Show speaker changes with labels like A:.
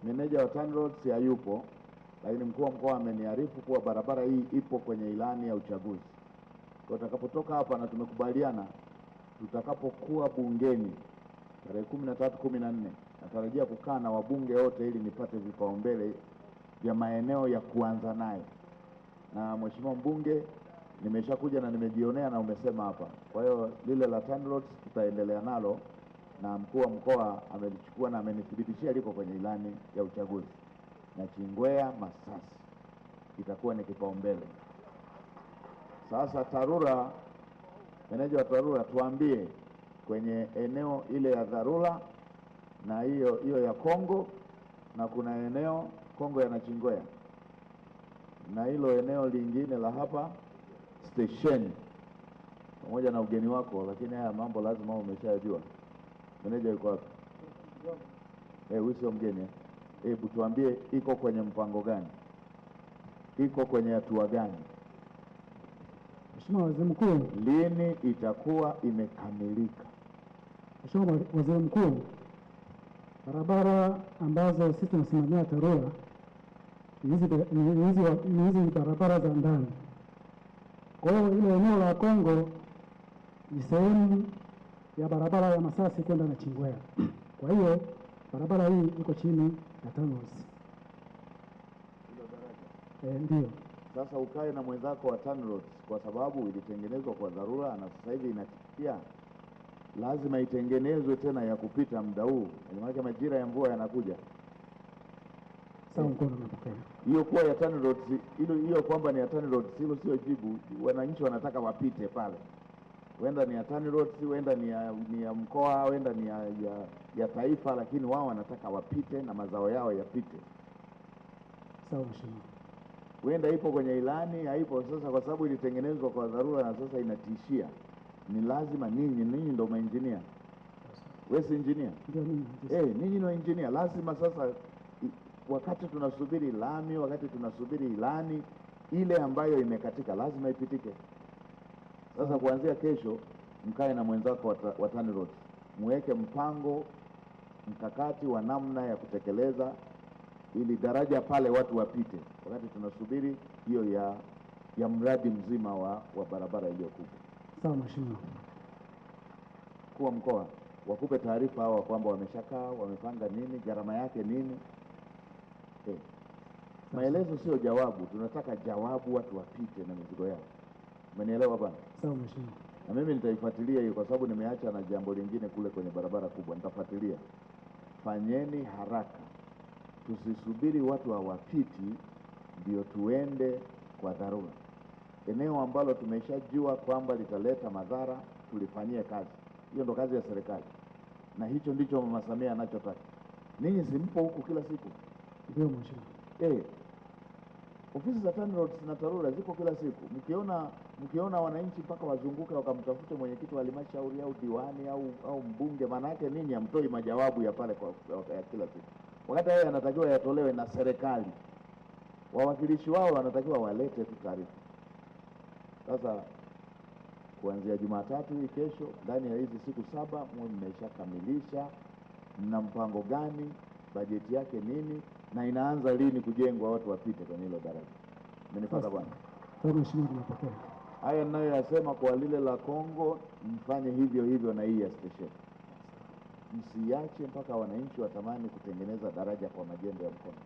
A: meneja wa TANROADS hayupo, lakini mkuu wa mkoa ameniarifu kuwa barabara hii ipo kwenye ilani ya uchaguzi. Kwa tutakapotoka hapa na tumekubaliana, tutakapokuwa bungeni tarehe 13, 14, natarajia kukaa na wabunge wote ili nipate vipaumbele vya maeneo ya kuanza nayo. Na mheshimiwa mbunge, nimeshakuja na nimejionea na umesema hapa. Kwa hiyo lile la TANROADS tutaendelea nalo, na mkuu wa mkoa amelichukua na amenithibitishia liko kwenye ilani ya uchaguzi. Na Chingwea Masasi itakuwa ni kipaumbele. Sasa TARURA, meneja wa TARURA, tuambie kwenye eneo ile ya dharura na hiyo ya Kongo, na kuna eneo Kongo ya Nachingwea, na hilo eneo lingine la hapa station, pamoja na ugeni wako, lakini haya mambo lazima umeshajua. Meneja yuko wapi? Huyu sio mgeni. Hebu tuambie iko kwenye mpango gani? Iko kwenye hatua gani?
B: Mheshimiwa Waziri Mkuu,
A: lini itakuwa imekamilika?
B: Mheshimiwa Waziri Mkuu, barabara ambazo sisi tunasimamia TARURA hizi barabara za ndani. Kwa hiyo ile eneo la Kongo ni sehemu ya barabara ya Masasi kwenda Nachingwea. Kwa hiyo barabara hii iko chini ya TANROADS. Ndio.
A: Sasa ukae na mwenzako wa TANROADS, kwa sababu ilitengenezwa kwa dharura na sasa hivi inatikia, lazima itengenezwe tena ya kupita muda huu, maana majira ya mvua yanakuja.
B: Sawa, mkono napokea.
A: Hiyo kwa ya TANROADS, hiyo kwamba ni ya TANROADS, hilo sio jibu. Wananchi wanataka wapite pale. Wenda ni ya TANROADS, wenda ni ya mkoa, wenda ni ya taifa, lakini wao wanataka wapite na mazao yao yapite.
B: Sawa mheshimiwa.
A: Wenda ipo kwenye ilani, haipo sasa kwa sababu ilitengenezwa kwa dharura na sasa inatishia. Ni lazima ninyi ndio maengineer. Wewe si engineer?
B: Ndio mimi.
A: Ninyi ndio engineer. Lazima sasa wakati tunasubiri lami, wakati tunasubiri ilani ile ambayo imekatika, lazima ipitike. Sasa kuanzia kesho mkae na mwenzako wa TANROADS, muweke mpango mkakati wa namna ya kutekeleza ili daraja pale watu wapite, wakati tunasubiri hiyo ya mradi mzima wa barabara iliyokuja.
B: Sawa mheshimiwa.
A: Kwa mkoa wakupe taarifa hawa kwamba wameshakaa, wamepanga nini, gharama yake nini. Maelezo sio jawabu, tunataka jawabu, watu wapite na mizigo yao. Umenielewa bwana?
B: Sawa mheshimiwa.
A: Na mimi nitaifuatilia hiyo kwa sababu nimeacha na jambo lingine kule kwenye barabara kubwa, nitafuatilia. Fanyeni haraka. Tusisubiri watu hawapiti ndio tuende kwa dharura. Eneo ambalo tumeshajua kwamba litaleta madhara tulifanyie kazi. Hiyo ndo kazi ya serikali. Na hicho ndicho Mama Samia anachotaka. Ninyi simpo huku kila siku?
B: Ndio mheshimiwa.
A: Ofisi za TANROADS na TARURA ziko kila siku. Mkiona wananchi mpaka wazunguka wakamtafute mwenyekiti wa halmashauri au diwani au mbunge, maana yake ninyi hamtoi majawabu ya pale ya kila siku. Wakati haya yanatakiwa yatolewe na serikali. Wawakilishi wao wanatakiwa walete tu taarifa. Sasa kuanzia Jumatatu hii kesho, ndani ya hizi siku 7 mmeshakamilisha. Mna mpango gani? Bajeti yake nini? Na inaanza lini kujengwa watu wapite kwenye hilo daraja? Umenipata bwana?
B: Sawa mheshimiwa, tunapokea.
A: Haya ninayoyasema kwa lile la Kongo, mfanye hivyo hivyo na hii ya station. Msiache mpaka wananchi watamani kutengeneza daraja kwa majembe ya mkono.